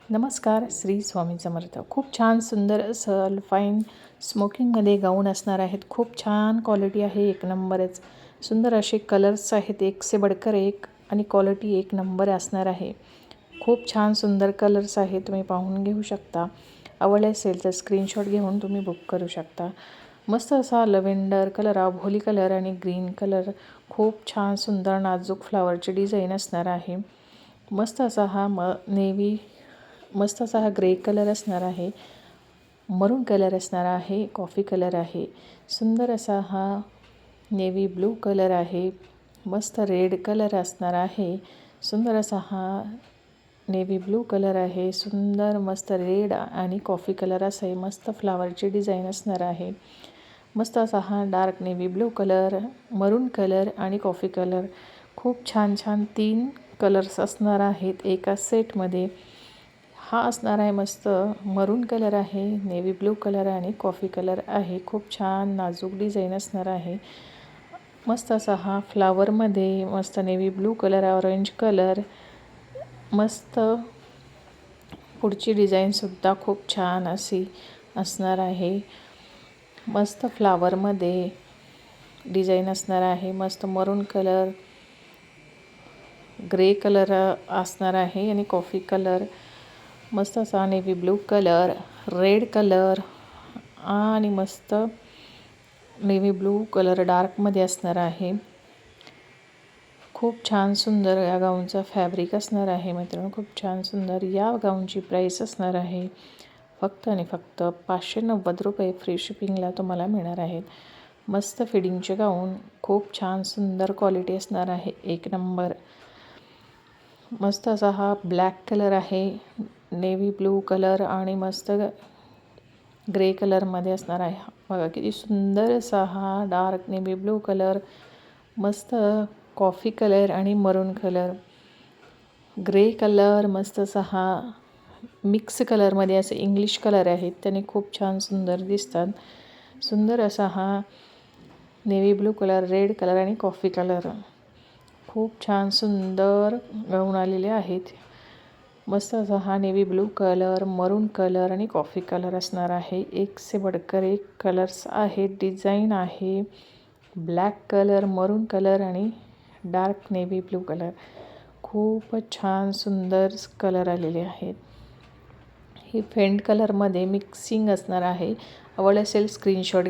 नमस्कार, श्री स्वामी समर्थ. खूप छान सुंदर असं अल्फाईन स्मोकिंगमध्ये गाऊन असणार आहेत. खूप छान क्वालिटी आहे, एक नंबरच. सुंदर असे कलर्स आहेत, एक से बडकर एक, आणि क्वालिटी एक नंबर असणार आहे. खूप छान सुंदर कलर्स आहेत, तुम्ही पाहून घेऊ शकता. आवडले असेल तर स्क्रीनशॉट घेऊन तुम्ही बुक करू शकता. मस्त असा लव्हेंडर कलर, अभोली कलर आणि ग्रीन कलर, खूप छान सुंदर नाजूक फ्लावरची डिझाईन असणार आहे. मस्त असा हा मस्त असा हा ग्रे कलर असणार आहे, मरून कलर असणार आहे, कॉफी कलर आहे, सुंदर असा हा नेव्ही ब्लू कलर आहे, मस्त रेड कलर असणार आहे, सुंदर असा हा नेव्ही ब्लू कलर आहे, सुंदर मस्त रेड आणि कॉफी कलर असं आहे, मस्त फ्लावरची डिझाईन असणार आहे. मस्त असा हा डार्क नेव्ही ब्लू कलर, मरून कलर आणि कॉफी कलर, खूप छान छान 3 कलर्स असणार आहेत एका सेटमध्ये. हा असणार आहे मस्त मरून कलर आहे, नेव्ही ब्लू कलर आणि कॉफी कलर आहे. खूप छान नाजूक डिझाईन असणार आहे. मस्त असा हा फ्लावरमध्ये मस्त navy blue colour, orange colour, मस्त पुढची डिझाईनसुद्धा खूप छान अशी असणार आहे. मस्त फ्लावरमध्ये डिझाईन असणार आहे, मस्त मरून कलर, ग्रे कलर असणार आहे आणि कॉफी कलर, मस्त असा navy blue colour, red colour आणि मस्त नेव्ही ब्लू कलर डार्कमध्ये असणार आहे. खूप छान सुंदर या गाऊनचा फॅब्रिक असणार आहे मित्रांनो, खूप छान सुंदर. या गाऊनची प्राईस असणार आहे फक्त आणि फक्त 590 रुपये. फ्री शिपिंगला तुम्हाला मिळणार आहेत. मस्त फिडिंगचे गाऊन, खूप छान सुंदर क्वालिटी असणार आहे, एक नंबर. मस्त असा हा ब्लॅक कलर आहे, नेव्ही ब्लू कलर आणि मस्त ग्रे कलरमध्ये असणार आहे. बघा किती सुंदर असा हा डार्क नेव्ही ब्लू कलर, मस्त कॉफी कलर आणि मरून कलर, ग्रे कलर, मस्त असा हा मिक्स कलरमध्ये असे इंग्लिश कलर आहेत, त्याने खूप छान सुंदर दिसतात. सुंदर असा हा navy blue colour, red colour आणि कॉफी कलर, खूप छान सुंदर गाऊन आलेले आहेत. मस्त असा हा नेव्ही ब्लू कलर, मरून कलर आणि कॉफी कलर असणार आहे. एक से बडकर एक कलर्स आहेत, डिझाईन आहे. ब्लॅक कलर, मरून कलर आणि डार्क नेव्ही ब्लू कलर, खूपच छान सुंदर कलर आलेले आहेत. ही फेंट कलरमध्ये मिक्सिंग असणार आहे. आवड असेल स्क्रीनशॉट